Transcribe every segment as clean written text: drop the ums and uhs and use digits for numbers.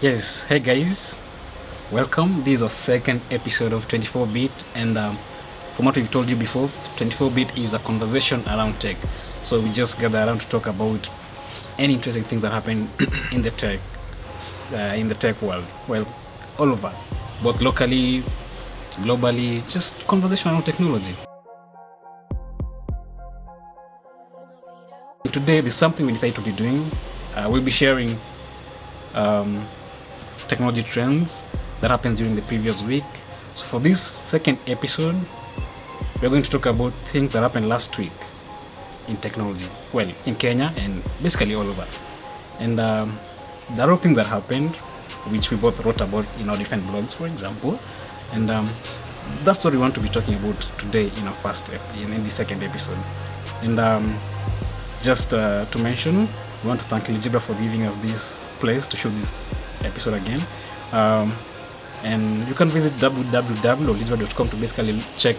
Yes, hey guys, welcome. This is our second episode of 24-bit, and from what we've told you before, 24-bit is a conversation around tech. So we just gather around to talk about any interesting things that happen in the tech world. Well, all over, both locally, globally, just conversation around technology. Today, there's something we decided to be doing. We'll be sharing technology trends that happened during the previous week. So for this second episode, we're going to talk about things that happened last week in technology. Well, in Kenya and basically all over. And there are a lot of things that happened, which we both wrote about in our different blogs, for example. And that's what we want to be talking about today in our in the second episode. And just to mention, we want to thank Lijibra for giving us this place to shoot this episode again. And you can visit www.lijibra.com to basically check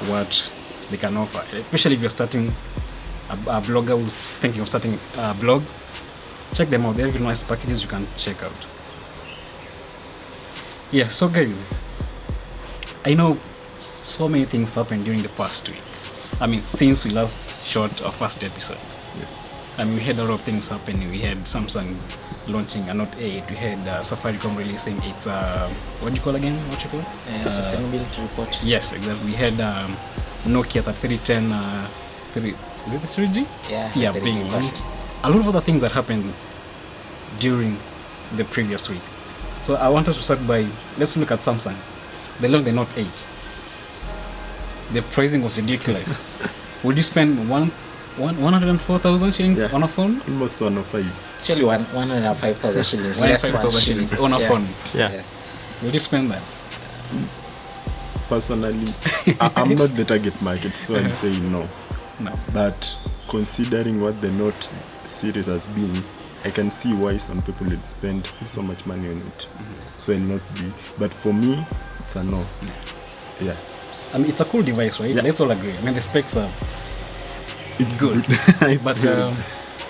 what they can offer, especially if you're starting a blogger who's thinking of starting a blog. Check them out. They have nice packages you can check out. Yeah, so guys, I know so many things happened during the past week. I mean, since we last shot our first episode. I mean, we had a lot of things happening. We had Samsung launching a Note 8. We had Safaricom releasing its, what do you call again? What you call it? Sustainability report. Yes, exactly. We had Nokia 3310, is it the 3G? Yeah, being launched. A lot of other things that happened during the previous week. So I want us to start by, let's look at Samsung. They launched the Note 8. The pricing was ridiculous. Would you spend 104,000 shillings on a phone? Almost 105. Actually, 105,000 shillings. 105,000 shillings on a phone. Yeah. Would you spend that? Personally, I'm not the target market, so I'm saying no. No. But considering what the Note series has been, I can see why some people would spend so much money on it. So I'll not be. But for me, it's a no. Yeah. I mean, it's a cool device, right? Yeah. Let's all agree. I mean, the specs are It's good. It's but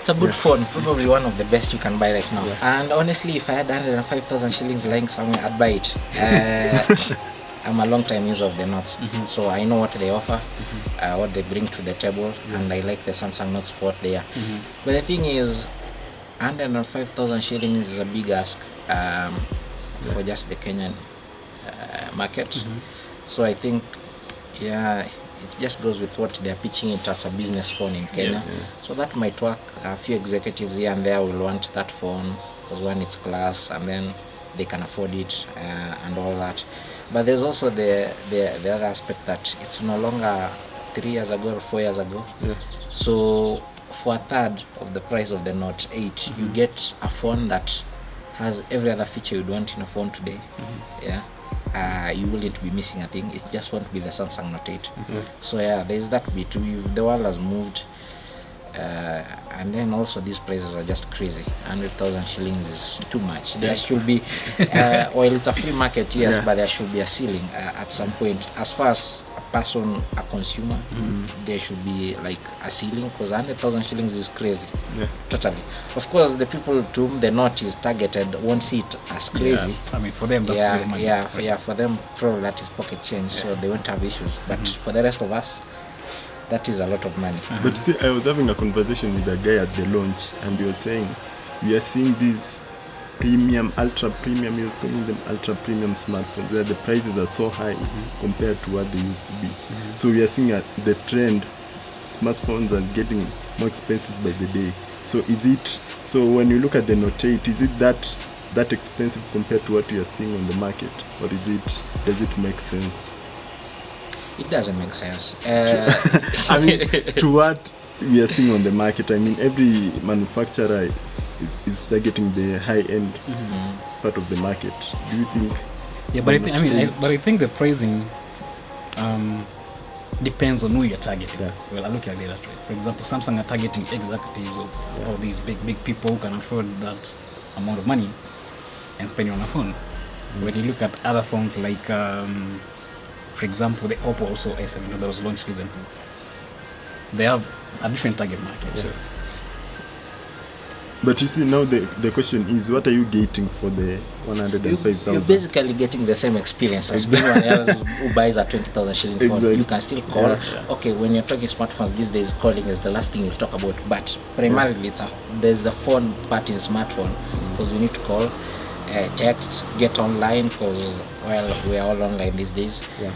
it's a good phone, probably one of the best you can buy right now. Yeah. And honestly, if I had 105,000 shillings lying somewhere, I'd buy it. I'm a long time user of the Notes, so I know what they offer, what they bring to the table, and I like the Samsung Notes for what they are. But the thing is, 105,000 shillings is a big ask for just the Kenyan market. So I think, it just goes with what they're pitching it as a business phone in Kenya. So that might work. A few executives here and there will want that phone because one, it's class, and then they can afford it and all that. But there's also the other aspect that it's no longer 3 years ago or 4 years ago. So for a third of the price of the Note 8, you get a phone that has every other feature you'd want in a phone today. You wouldn't be missing a thing. It just won't be the Samsung Note 8. So there's that bit. The world has moved, and then also these prices are just crazy. 100,000 shillings is too much. There should be, well, it's a free market, yes, but there should be a ceiling at some point. As far as a person, a consumer, there should be like a ceiling, because 100,000 shillings is crazy. Totally. Of course, the people to whom the Note is targeted won't see it as crazy. I mean, for them, that's real money. For them, probably that is pocket change, so they won't have issues. But for the rest of us, that is a lot of money. But you see, I was having a conversation with a guy at the launch, and he was saying, we are seeing these premium, ultra premium, he was calling them ultra premium smartphones, where the prices are so high compared to what they used to be. So we are seeing the trend, smartphones are getting more expensive by the day. So when you look at the Note 8, is it that expensive compared to what you are seeing on the market, or does it make sense? It doesn't make sense. I mean, to what we are seeing on the market, I mean, every manufacturer is targeting the high-end part of the market. Do you think? Yeah, but I think the pricing depends on who you're targeting. Well, I look at it that way. For example, Samsung are targeting executives of all these big people who can afford that amount of money and spending on a phone. When you look at other phones like, for example, the Oppo also A7 that was launched recently, they have a different target market. But you see, now the question is, what are you getting for the You're 105,000? basically getting the same experience as anyone else who buys a 20,000 shilling phone. Exactly. You can still call. Yeah. Okay, when you're talking smartphones these days, calling is the last thing you'll talk about. But primarily, there's the phone part in smartphone because you need to call, text, get online because we are all online these days. Yeah.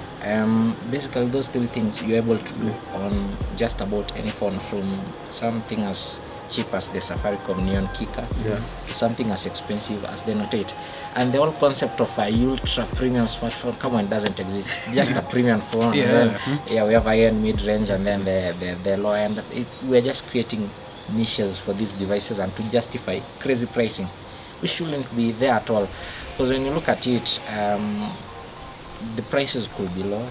Basically, those three things you're able to do on just about any phone, from something as cheap as the Safaricom Neon Kika to something as expensive as the Note 8. And the whole concept of a ultra premium smartphone, come on, doesn't exist. It's just a premium phone. Yeah. And then, we have high end, mid range, and then the low end. We're just creating niches for these devices and to justify crazy pricing. We shouldn't be there at all, because when you look at it, the prices could be low.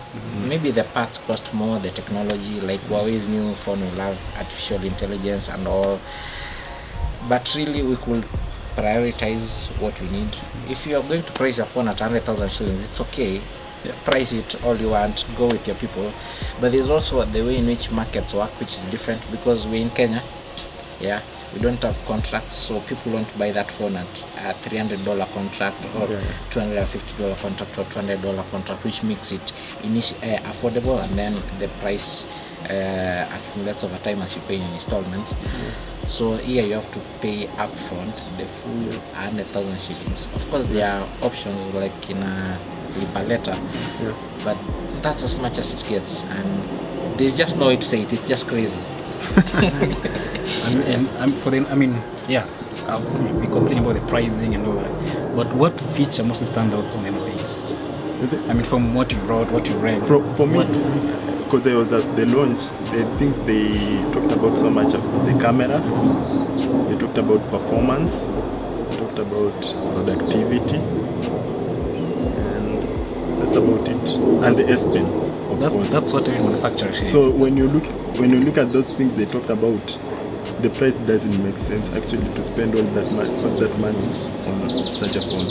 Maybe the parts cost more, the technology, like Huawei's new phone will have artificial intelligence and all, but really we could prioritize what we need. If you are going to price your phone at 100,000 shillings, it's okay. Price it all you want, go with your people. But there's also the way in which markets work, which is different, because we're in Kenya. We don't have contracts, so people won't buy that phone at a $300 contract or $250 contract or $200 contract, which makes it affordable, and then the price accumulates over time as you pay in installments. So here you have to pay upfront the full 100,000 shillings. Of course, there are options like in a lipa letter, but that's as much as it gets, and there's just no way to say it. It's just crazy. We complain about the pricing and all that, but what feature mostly stands out on the Note 8? I mean, from what you wrote, what you read. For me, because I was at the launch, the things they talked about so much of the camera, they talked about performance, they talked about productivity, and that's about it. And the S Pen, of course. That's what every manufacturer actually. So when you look at those things they talked about, the price doesn't make sense actually to spend all that money on such a phone.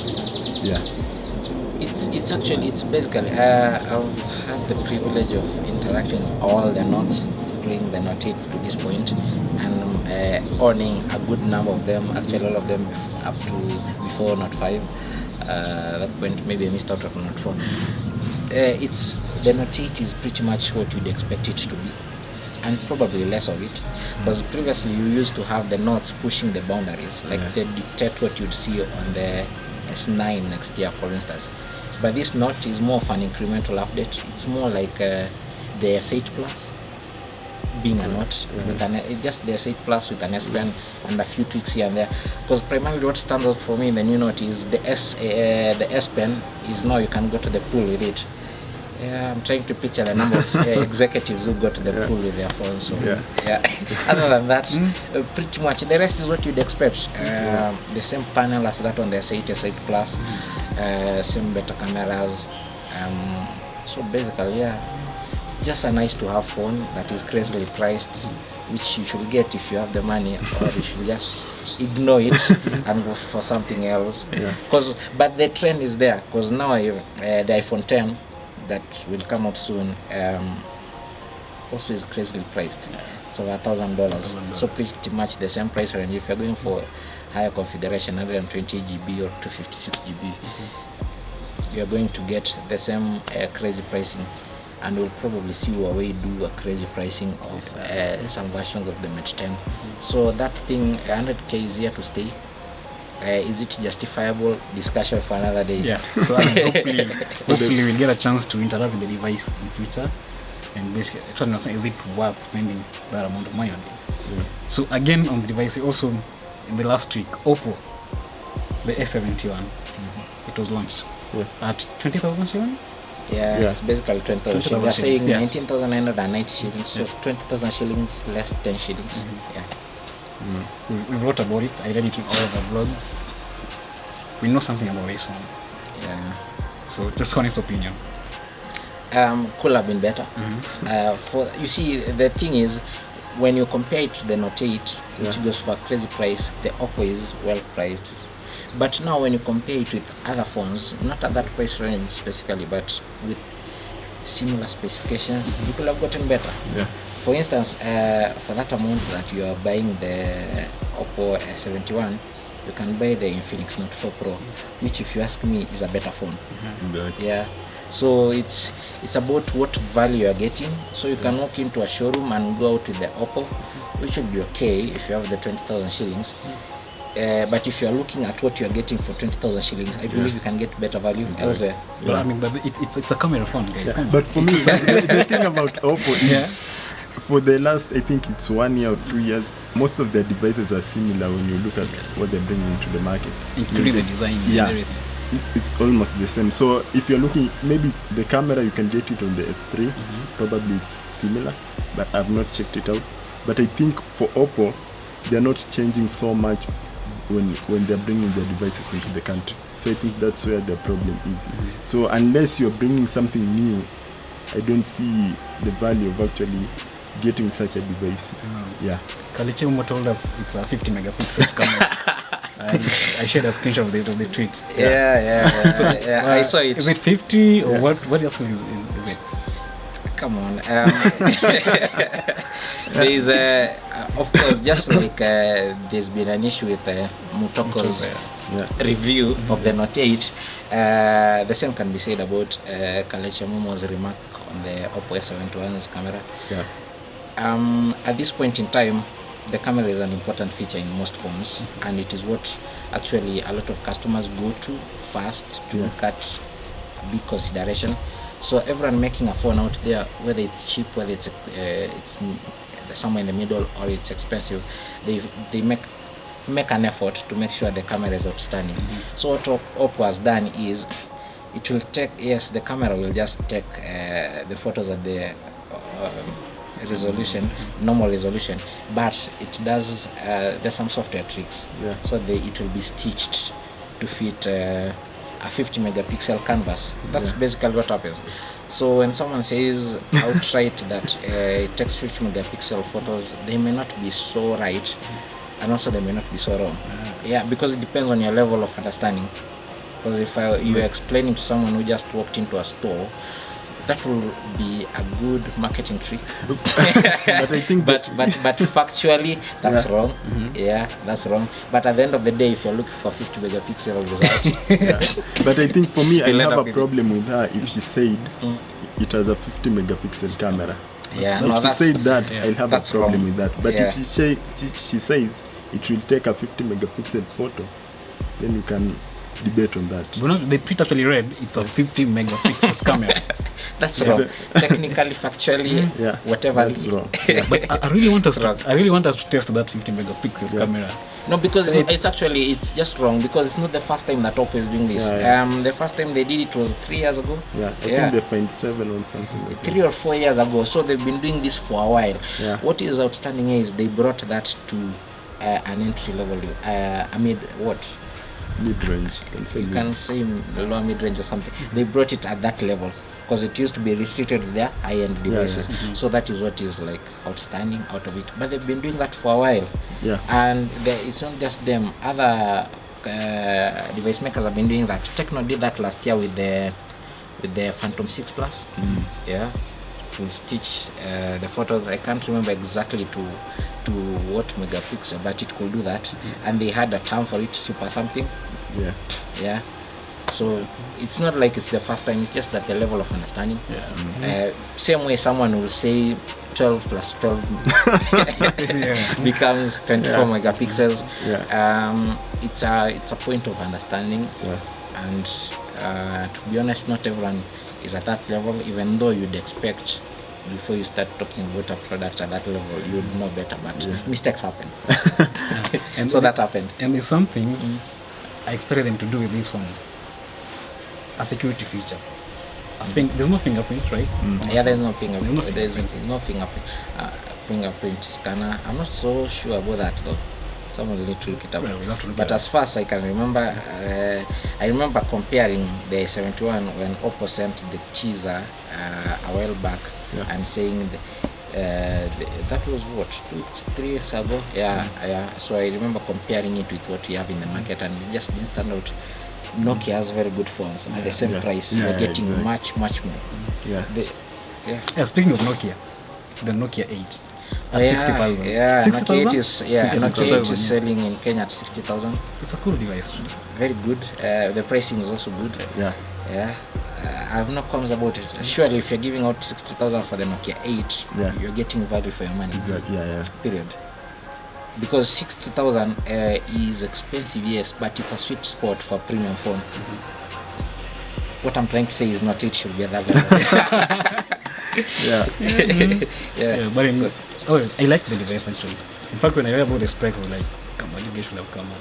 It's basically I've had the privilege of interacting with all the Notes, including the Note 8 to this point, and owning a good number of them, actually all of them up to before Note 5. That point maybe I missed out on Note 4. The Note 8 is pretty much what you'd expect it to be, and probably less of it, because previously you used to have the Notes pushing the boundaries, like they dictate what you'd see on the S9 next year, for instance. But this Note is more of an incremental update. It's more like the S8 Plus being a Note, with just the S8 Plus with an S Pen and a few tweaks here and there. Because primarily what stands out for me in the new Note is the S Pen is now you can go to the pool with it. I'm trying to picture the number of executives who go to the pool with their phones. So, other than that, pretty much the rest is what you'd expect. The same panel as that on the S8, S8 Plus, same better cameras. So basically, it's just a nice to have phone that is crazily priced, which you should get if you have the money, or you should just ignore it and go for something else. But the trend is there, because now the iPhone 10 that will come out soon also is crazily priced. So $1,000. So pretty much the same price range. If you're going for higher configuration, 120 GB or 256 GB, you're going to get the same crazy pricing, and we'll probably see Huawei do a crazy pricing of some versions of the Mate 10. So that thing, 100K is here to stay. Is it justifiable? Discussion for another day. So hopefully we'll get a chance to interact with the device in future, and basically actually not saying is it worth spending that amount of money on it. So again, on the device, also in the last week, Oppo, the S71, it was launched at 20,000 shillings. It's basically 20,000 shillings. They're saying 19,990 shillings, so 20,000 shillings less 10 shillings. We wrote about it. I read it in all of the blogs. We know something about this one. So just honest opinion. Could have been better. You see, the thing is, when you compare it to the Note 8, which goes for a crazy price, the Oppo is well priced. But now when you compare it with other phones, not at that price range specifically, but with similar specifications, you could have gotten better. For instance, for that amount that you are buying the Oppo S71, you can buy the Infinix Note 4 Pro, which, if you ask me, is a better phone. Exactly. Yeah. So it's about what value you are getting. So you can walk into a showroom and go out with the Oppo, which will be okay if you have the 20,000 shillings. But if you are looking at what you are getting for 20,000 shillings, I believe you can get better value elsewhere. But I mean, but it's a camera phone, guys. Come on. But for me, the thing about Oppo is, for the last, I think it's 1 year or 2 years, most of their devices are similar when you look at what they're bringing into the market. Including the design and everything. It's almost the same. So if you're looking, maybe the camera, you can get it on the F3. Probably it's similar, but I've not checked it out. But I think for Oppo, they're not changing so much when they're bringing their devices into the country. So I think that's where the problem is. So unless you're bringing something new, I don't see the value of actually getting such a device. Yeah. Kalichimo told us it's a 50 megapixels camera. I shared a screenshot of the tweet. So I saw it. Is it 50 or what else is it? Come on. There is of course, just like there's been an issue with Mutoko's review of the Note 8, the same can be said about Kalechi Momo's remark on the Oppo S71's camera. At this point in time, the camera is an important feature in most phones, and it is what actually a lot of customers go to first to look at a big consideration. So everyone making a phone out there, whether it's cheap, whether it's somewhere in the middle, or it's expensive, they make an effort to make sure the camera is outstanding. So what Oppo has done is, it will take, the camera will just take the photos at the resolution, normal resolution, but it does there's some software tricks. So it will be stitched to fit a 50 megapixel canvas. That's basically what happens. So when someone says outright that it takes 50 megapixel photos, they may not be so right, and also they may not be so wrong. Because it depends on your level of understanding. Because if you're explaining to someone who just walked into a store, that will be a good marketing trick. But I think but factually that's wrong. That's wrong. But at the end of the day, if you're looking for 50 megapixel result, but I think for me, I'll have a problem with her if she said it has a 50 megapixel camera. If she said that, I'll have a problem with that. But if she says it will take a 50 megapixel photo, then you can debate on that. The tweet actually read it's a 50 megapixels camera. That's wrong. Technically, factually, whatever. That's wrong. But I really want us to test that 50 megapixels camera. No, because it's just wrong, because it's not the first time that Oppo is doing this. The first time they did it was 3 years ago. I think they find 7 or something like 3 or 4 years ago. So they've been doing this for a while. What is outstanding is they brought that to an entry level. Mid-range. You can say lower mid-range or something. They brought it at that level, because it used to be restricted to their high-end devices. So that is what is like outstanding out of it. But they've been doing that for a while. And it's not just them. Other device makers have been doing that. Tecno did that last year with the Phantom 6 Plus. To stitch the photos. I can't remember exactly to what megapixel, but it could do that. And they had a term for it, super something. So it's not like it's the first time, it's just that the level of understanding. Same way someone will say 12 plus 12 becomes 24 megapixels. It's a point of understanding. And to be honest, not everyone is at that level, even though you'd expect before you start talking about a product at that level, you'd know better, but mistakes happen. And so that happened. And there's something I expected them to do with this one, a security feature. I think there's no fingerprint, right? There's no fingerprint. There's no fingerprint scanner. I'm not so sure about that though. Someone will need to look it up. But as far as I can remember, I remember comparing the 71 when Oppo sent the teaser a while back and saying that was what, 2-3 years ago. So I remember comparing it with what we have in the market, and it just didn't turn out. Nokia has very good phones at the same price. You're getting much more. Speaking of Nokia, the Nokia 8 Oh, at yeah, 60,000. Yeah, 60,000? Nokia 8 is yeah, 60,000, Nokia 8 is yeah. selling in Kenya at 60,000. It's a cool device. Very good. The pricing is also good. Yeah. Yeah. I have no qualms about it. Surely, if you're giving out 60,000 for the Nokia 8, Yeah. you're getting value for your money. Exactly. Yeah. Period. Because 60,000 is expensive, yes, but it's a sweet spot for a premium phone. What I'm trying to say is not it should be at that level. Yeah. Yeah. But So- I like the device actually. In fact, when I read about the specs, I was like, come on, you guys should have come on.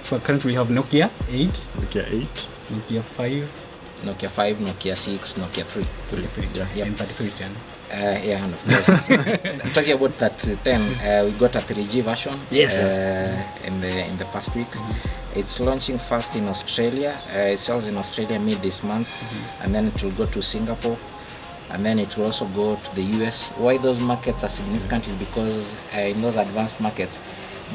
So currently we have Nokia 8, Okay. 8. Nokia 5, Nokia 5, Nokia 6, Nokia 3. 33, Yep. and 3310. Yeah, and of course, talking about that 10, we got a 3G version. Yes. In the past week, it's launching first in Australia. It sells in Australia mid this month, and then it will go to Singapore, and then it will also go to the US. Why those markets are significant is because in those advanced markets,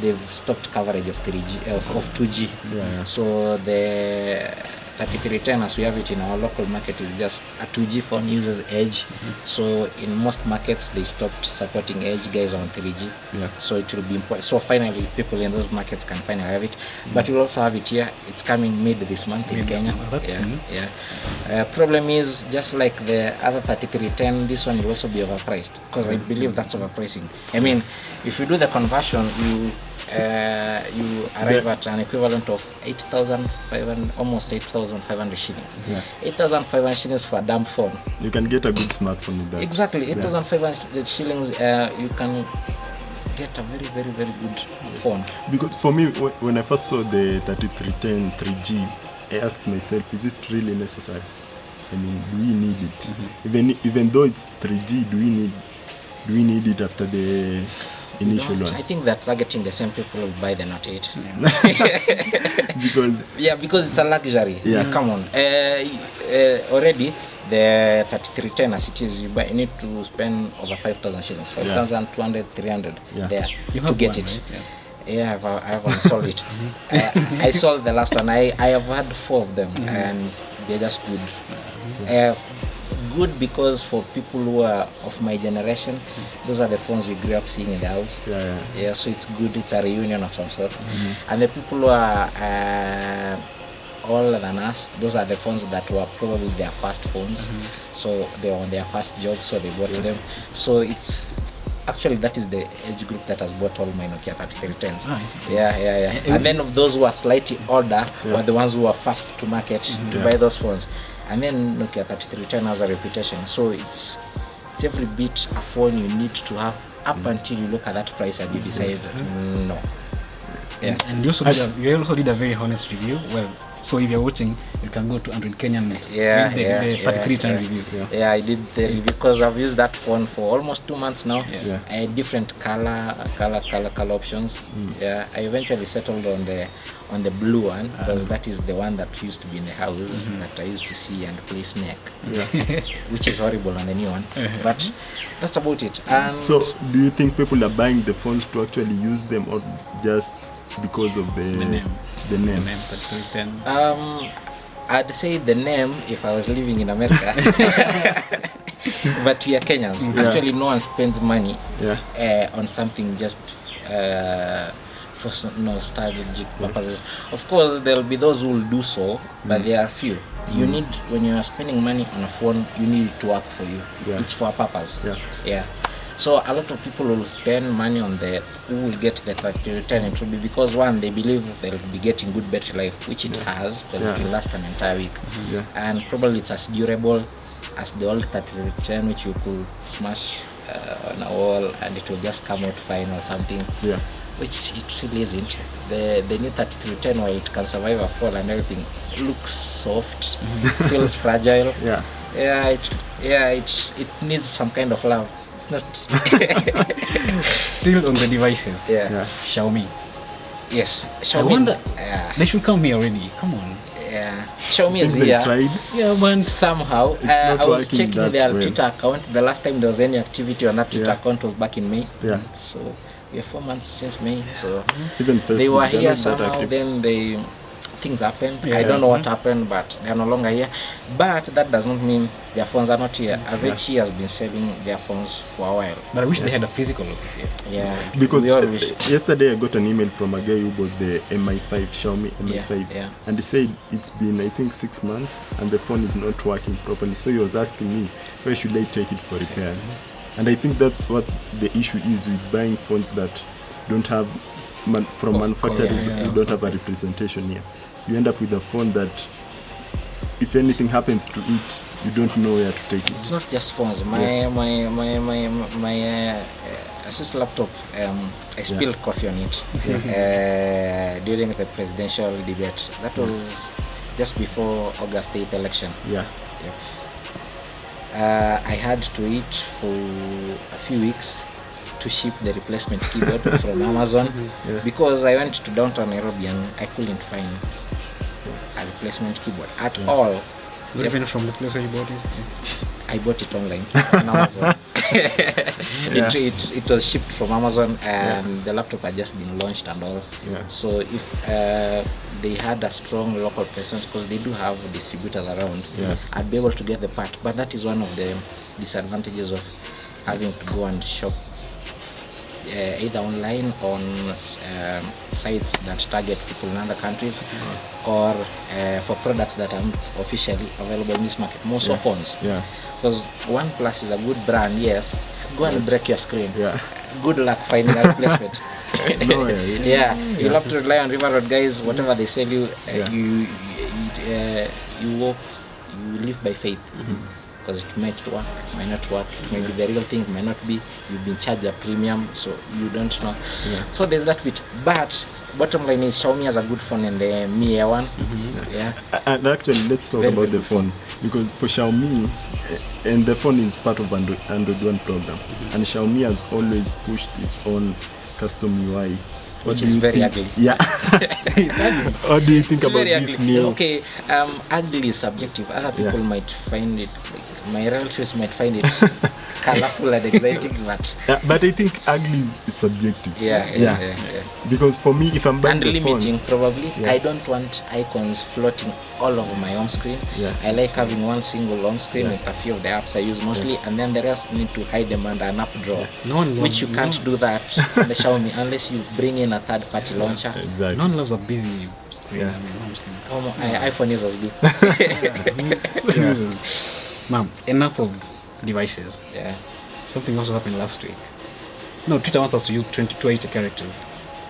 they've stopped coverage of 3G of 2G. Yeah. So the 3310 as we have it in our local market is just a 2G phone, uses Edge. So in most markets they stopped supporting Edge, guys on 3G. Yeah. So it will be important. So finally people in those markets can finally have it. But we'll also have it here. It's coming mid this month in Mid this Kenya. month. That's soon. Yeah. Problem is, just like the other 3310, this one will also be overpriced, because I believe that's overpricing. I mean, if you do the conversion, you arrive at an equivalent of 8,500, almost 8,500 shillings. Yeah. 8,500 shillings for a damn phone. You can get a good smartphone with that. Exactly, 8,500 shillings. You can get a very, very, very good phone. Because for me, when I first saw the 3310 3G, I asked myself, is it really necessary? I mean, do we need it? Even though it's 3G, do we need it after the initial Not, one? I think they're targeting the same people who buy the Note 8. Because Yeah, because it's a luxury. Yeah. Come on. Already, the 3310 as it is, you need to spend over 5,000 shillings, 5,200, 300 Yeah. there You to have get one, it. right? Yeah, I haven't sold it. I sold the last one. I have had 4 of them, and they're just good. Good because for people who are of my generation, those are the phones we grew up seeing in the house. yeah. So it's good. It's a reunion of some sort. And the people who are older than us, those are the phones that were probably their first phones. So they were on their first job, so they bought them. So it's actually that is the age group that has bought all my Nokia 3310s. Yeah. And then of those who are slightly older were the ones who were first to market to buy those phones. And then Nokia 3310 has a reputation. So it's every bit a phone you need to have up until you look at that price and you decide no. Yeah. And you also did a very honest review. Well, so if you're watching, you can go to Android Kenyan. The 3310 review. Yeah, I did the review because I've used that phone for almost 2 months now. Yeah. Different color options. Yeah, I eventually settled on the blue one because that is the one that used to be in the house that I used to see and play Snake, which is horrible on the new one. But that's about it. And So, do you think people are buying the phones to actually use them, or just because of the name. The name. 3310. I'd say the name if I was living in America. But we are Kenyans. Actually, no one spends money on something just for nostalgic purposes. Of course, there'll be those who will do so, but there are few. You need, when you are spending money on a phone, you need it to work for you. It's for a purpose. Yeah. So a lot of people will spend money on who will get the 3310. It will be because one, they believe they'll be getting good battery life, which it has, because it will last an entire week. And probably it's as durable as the old 3310, which you could smash on a wall and it will just come out fine or something. Which it really isn't. The new 3310, while it can survive a fall and everything, looks soft, feels fragile. It needs some kind of love. It's not. Still on the devices. Xiaomi. Yes. Xiaomi. I wonder. They should come here already. Come on. Yeah. Xiaomi is Think they here. tried? Yeah, man. Somehow. not I was working checking that their well. Twitter account. The last time there was any activity on that Twitter account was back in May. So we are 4 months since May. So Even Facebook, they were they're here not that somehow. active. Then they things happened. I Yeah. don't know what happened, but they're no longer here. But that does not mean their phones are not here. Avicii has been selling their phones for a while. But I wish they had a physical office here. Yeah, Because we all wish. yesterday I got an email from a guy who bought the MI5, Xiaomi MI5, yeah. and he said it's been, I think, 6 months and the phone is not working properly. So he was asking me, where should I take it for repairs? And I think that's what the issue is with buying phones that don't have from manufacturers yeah, who don't have a representation here. You end up with a phone that, if anything happens to it, you don't know where to take It's it. not just phones. My Asus laptop. I spilled coffee on it during the presidential debate. That was just before August 8th election. Yeah. Yep. I had to wait for a few weeks to ship the replacement keyboard from Amazon because I went to downtown Nairobi and I couldn't find a replacement keyboard at all. Not even from the place where you bought it. I bought it online on Amazon. It was shipped from Amazon and the laptop had just been launched and all. Yeah. So if they had a strong local presence, because they do have distributors around, I'd be able to get the part. But that is one of the disadvantages of having to go and shop either online on sites that target people in other countries or for products that are officially available in this market, more so phones. Yeah. Because OnePlus is a good brand, yes. Go and break your screen. Yeah. Good luck finding a replacement. No, You'll have to rely on River Road guys. Whatever they sell you, you walk, you live by faith. Because it might work, might not work. It may be the real thing, might not be. You've been charged a premium, so you don't know. So there's that bit. But bottom line is Xiaomi has a good phone in the Mi Air 1. Yeah. And actually, let's talk Very about the good phone, because for Xiaomi, and the phone is part of Android One program, and Xiaomi has always pushed its own custom UI, Which is very ugly. Yeah. What do you think It's about very this ugly. new? Okay, ugly is subjective. Other people might find it, like my relatives might find it colorful and exciting, but But I think ugly is subjective. yeah. Because for me, if I'm buying And the limiting phone, probably. I don't want icons floating all over my home screen. I like having one single home screen with a few of the apps I use mostly, and then the rest need to hide them under an app drawer. No one loves, Which you can't do that on the Xiaomi unless you bring in a third-party launcher. exactly. No one loves a busy screen. Yeah. I mean, home screen. iPhone users do. Now, enough of devices. Yeah. Something also happened last week. No, Twitter wants us to use 280 characters.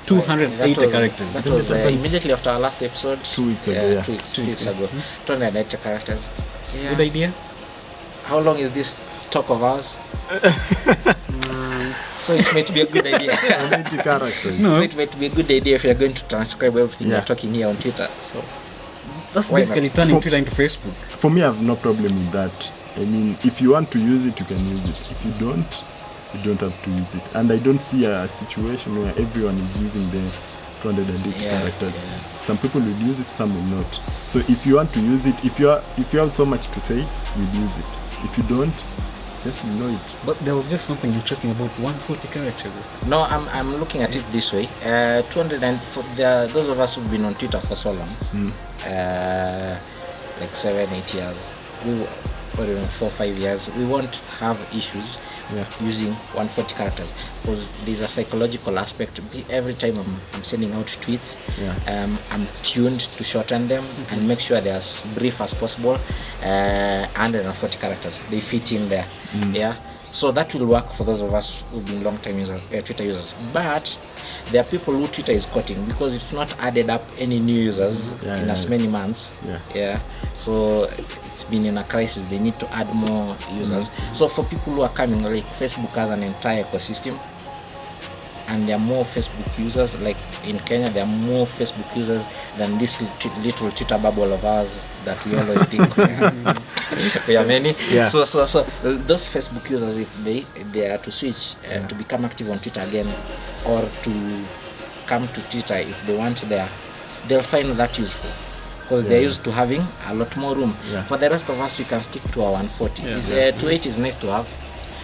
280 characters. That was immediately after our last episode. 2 weeks ago, yeah. 2 weeks ago. 280 characters. Yeah. Good idea. How long is this talk of ours? So it might be a good idea. 90 characters. No. So it might be a good idea if you're going to transcribe everything Yeah. you're talking here on Twitter. So That's Why basically not? turning Twitter into Facebook. For me, I have no problem with that. I mean, if you want to use it, you can use it. If you don't have to use it. And I don't see a situation where everyone is using the 280 characters. Yeah. Some people will use it, some will not. So if you want to use it, if you have so much to say, you'll use it. If you don't, just ignore it. But there was just something interesting about 140 characters. no, I'm looking at it this way. 200 and for those of us who've been on Twitter for so long, like 7-8 years, or even 4-5 years, we won't have issues using 140 characters because there's a psychological aspect. Every time I'm sending out tweets, I'm tuned to shorten them and make sure they're as brief as possible. 140 characters, they fit in there. So that will work for those of us who've been long-time users, Twitter users. But there are people who Twitter is cutting because it's not added up any new users in as many months. So it's been in a crisis. They need to add more users. So for people who are coming, like Facebook has an entire ecosystem, and there are more Facebook users. Like in Kenya, there are more Facebook users than this little Twitter bubble of ours that we always think we are many. So those Facebook users, if they are to switch to become active on Twitter again, or to come to Twitter if they want there, they'll find that useful. Because they're used to having a lot more room. For the rest of us, we can stick to our 140. 280 is nice to have.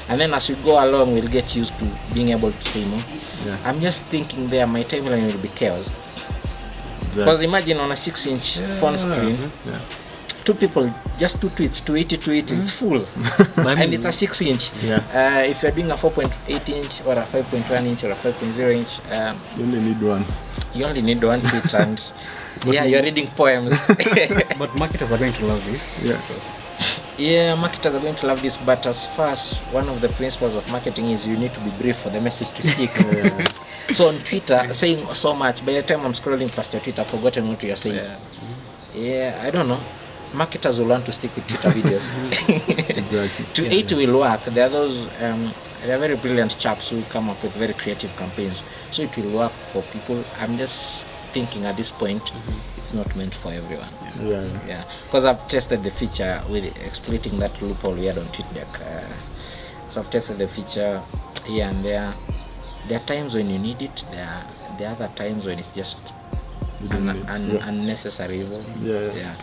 And then as we go along, we'll get used to being able to say more. I'm just thinking there, my timeline will be chaos. Because imagine on a 6-inch phone screen, Yeah. two people, just two tweets, 280, it's full. And it's a 6-inch. Yeah. If you're doing a 4.8 inch or a 5.1 inch or a 5.0 inch, You only need one. you only need one tweet and you're reading poems. But marketers are going to love this. Yeah. Yeah, marketers are going to love this, but as far as one of the principles of marketing is you need to be brief for the message to stick. So on Twitter, saying so much, by the time I'm scrolling past your Twitter, I've forgotten what you're saying. Yeah, I don't know. Marketers will want to stick with Twitter videos. Exactly. It will work. There are those, they are very brilliant chaps who come up with very creative campaigns. So it will work for people. I'm just thinking at this point, it's not meant for everyone. Yeah. Because I've tested the feature with exploiting that loophole we had on TweetDeck. So I've tested the feature here and there. There are times when you need it. There are other times when it's just unnecessary evil. Yeah.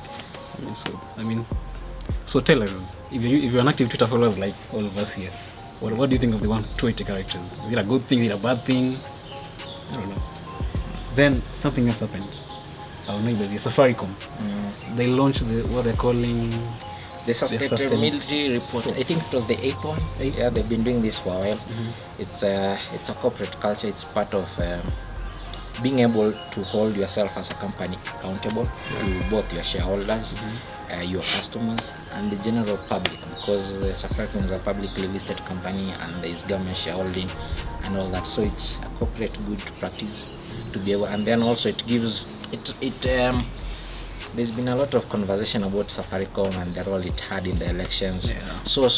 So tell us, if you're an active Twitter followers like all of us here, what do you think of the 120 characters? Is it a good thing? Is it a bad thing? I don't know. Then something else happened. Our neighbors, Safaricom, they launched what they're calling the sustainability report. I think it was the 8th one. Yeah, they've been doing this for a while. It's a corporate culture. It's part of being able to hold yourself as a company accountable to both your shareholders, your customers, and the general public, because Safaricom is a publicly listed company and there is government shareholding and all that. So it's a corporate good practice to be able, and then also it gives there's been a lot of conversation about Safaricom and the role it had in the elections. So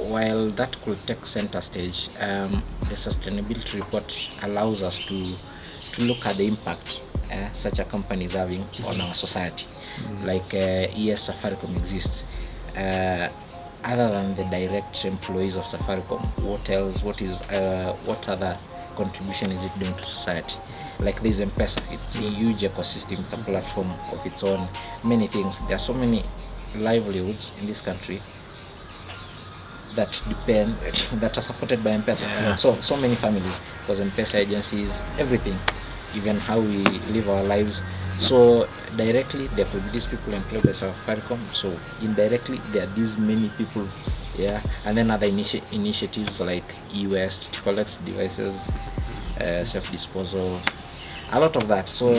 while that could take center stage, the sustainability report allows us to look at the impact such a company is having on our society. Like yes, Safaricom exists. Other than the direct employees of Safaricom, what else? What other contribution is it doing to society? Like there's M-Pesa, it's a huge ecosystem, it's a platform of its own, many things. There are so many livelihoods in this country that depend, that are supported by M-Pesa. So many families, because M-Pesa agencies, everything, even how we live our lives. So directly there could be these people employed by Safaricom, so indirectly there are these many people, and then other initiatives like e-waste, collects devices, self-disposal, a lot of that. So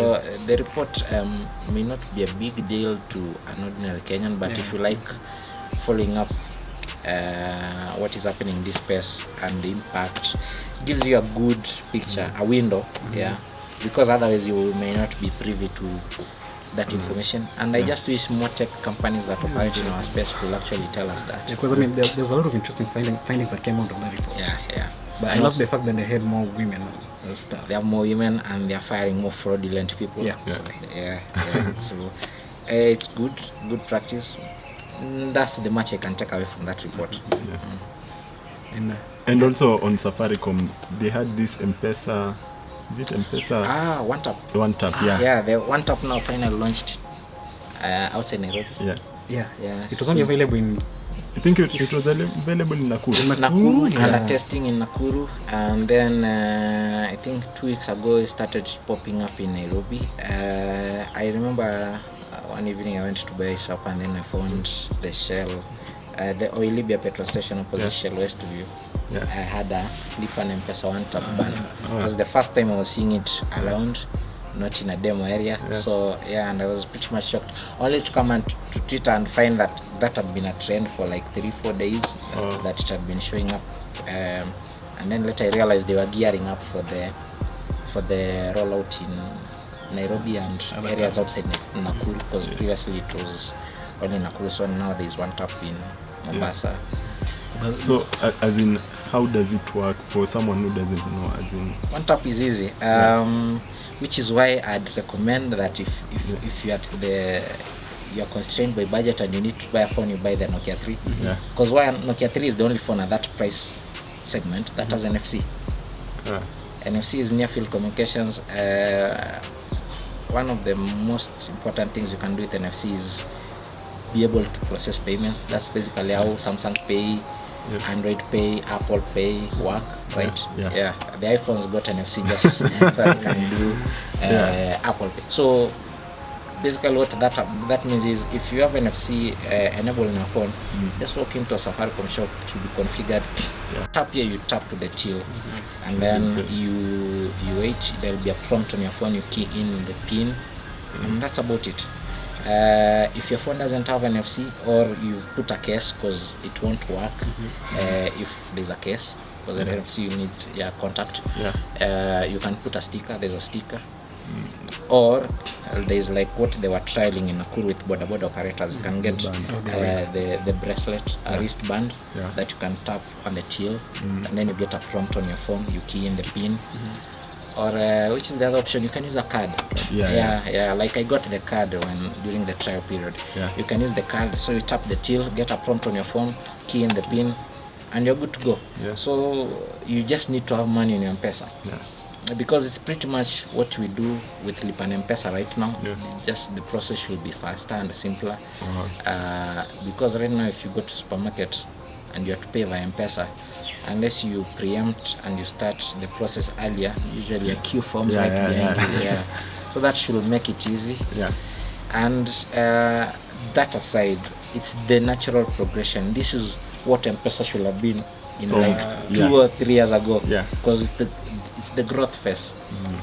the report may not be a big deal to an ordinary Kenyan, but if you like following up what is happening in this space and the impact, it gives you a good picture, a window, because otherwise you may not be privy to that information. And I just wish more tech companies that operate in our space could actually tell us that. Because there's a lot of interesting findings that came out of that report. But I love the fact that they had more women and stuff. They have more women and they are firing more fraudulent people. So it's good practice. That's the much I can take away from that report. And also on Safaricom, they had this M-Pesa. Is it M-Pesa? One Tap. One Tap, the One Tap now finally launched outside Nairobi. It was only available in, I think it was available in Nakuru, under testing in Nakuru, and then I think 2 weeks ago it started popping up in Nairobi. I remember one evening I went to buy supper and then I found the Shell, the Oilibia petrol station opposite Shell Westview. I had a Lipa na M-Pesa One Tap banner. It was the first time I was seeing it around, not in a demo area. So and I was pretty much shocked, only to come to Twitter and find that had been a trend for like 3-4 days, that it had been showing up, and then later I realized they were gearing up for the rollout in Nairobi and areas outside Nakuru, because previously it was only Nakuru, so now there's One Tap in Mombasa. So as in, how does it work for someone who doesn't know? As in, One Tap is easy, which is why I'd recommend that if you're constrained by budget and you need to buy a phone, you buy the Nokia 3. Because why Nokia 3 is the only phone at that price segment that has NFC. NFC is near field communications. One of the most important things you can do with NFC is be able to process payments. That's basically how Samsung Pay, Yeah. Android Pay, Apple Pay work, right? Yeah. The iPhones got NFC just so you can do Apple Pay. So basically what that means is if you have NFC enabled in your phone, just walk into a Safaricom shop to be configured. Tap here, you tap to the till, and then you wait. There will be a prompt on your phone. You key in the pin, and that's about it. If your phone doesn't have NFC, or you've put a case because it won't work if there's a case, because the NFC you need contact. You can put a sticker. There's a sticker. Or there's like what they were trialing in Nakuru with boda operators. You can get the bracelet, a wristband that you can tap on the till, and then you get a prompt on your phone. You key in the pin. Or which is the other option? You can use a card. Like I got the card during the trial period. You can use the card. So you tap the till, get a prompt on your phone, key in the pin, and you're good to go. So you just need to have money in your M-Pesa. Because it's pretty much what we do with Lipa na M-Pesa right now. Just the process should be faster and simpler. Because right now if you go to supermarket and you have to pay via M-Pesa, unless you preempt and you start the process earlier, usually a queue forms behind you. So that should make it easy. And that aside, it's the natural progression. This is what M-Pesa should have been in 2 or 3 years ago. Because it's the growth phase.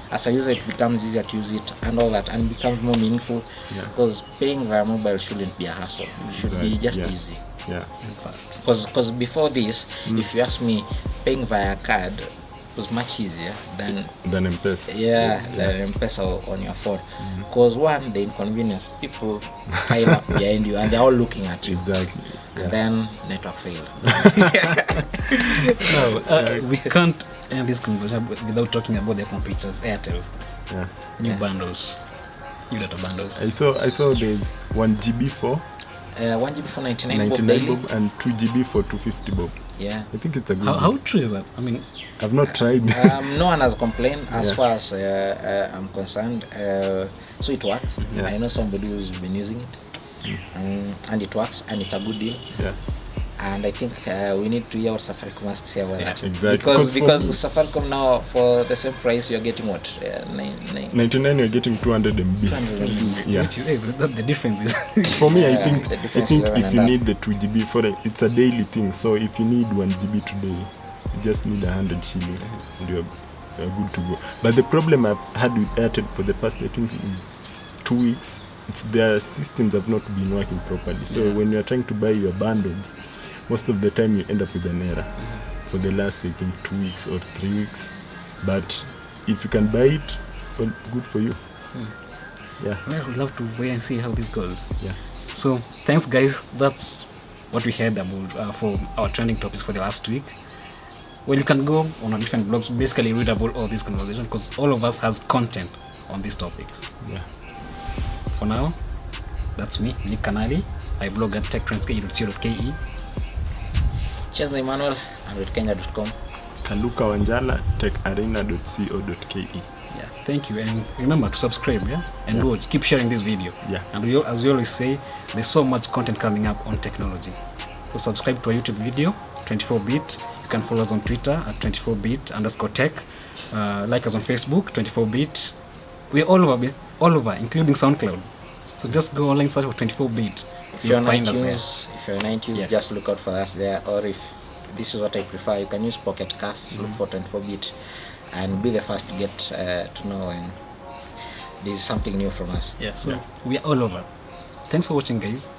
As a user, it becomes easier to use it and all that, and becomes more meaningful. Because paying via mobile shouldn't be a hassle. It should be just easy. And fast. Because before this, if you ask me, paying via card was much easier than M-Pesa. Than M-Pesa on your phone. Because one, the inconvenience, people pile up behind you and they're all looking at you. And then network failed. We can't end this conversation without talking about the competitors. Airtel, new bundles, new data bundles. I saw there's 1 GB for 1 GB for 99 bob and 2 GB for 250 bob. I think it's a good. How true is that? I mean, I've not tried. No one has complained as far as I'm concerned. So it works. I know somebody who's been using it. And it works, and it's a good deal. And I think we need to hear what Safaricom has to say about that. Because Safaricom now, for the same price, you're getting what? 99, you're getting 200 MB. 200 MB. Which is the difference is. For me, I think if you need the 2 GB for it, it's a daily thing. So if you need 1 GB today, you just need 100 shillings, and you're good to go. But the problem I've had with Airtel for the past, I think, is 2 weeks. It's their systems have not been working properly. So when you are trying to buy your bundles, most of the time you end up with an error for the last, I think, 2 weeks or 3 weeks. But if you can buy it, well, good for you. We'd love to wait and see how this goes. So thanks, guys. That's what we heard about for our trending topics for the last week. Well, you can go on our different blogs, basically read about all these conversations, because all of us has content on these topics. For now, that's me, Nick Kanali. I blog at techtrends.co.ke. Chenzo Emmanuel, androidkenya.com. Kaluka Wanjala, techarena.co.ke. Thank you, and remember to subscribe, and watch. Keep sharing this video. And as we always say, there's so much content coming up on technology. So subscribe to our YouTube video, 24bit. You can follow us on Twitter at 24bit_tech. Like us on Facebook, 24bit. We're all over, including SoundCloud. So just go online, search for 24bit. If you're on iTunes, just look out for us there. Or if this is what I prefer, you can use Pocket Casts, look for 24bit, and be the first to get to know when there's something new from us. So we are all over. Thanks for watching, guys.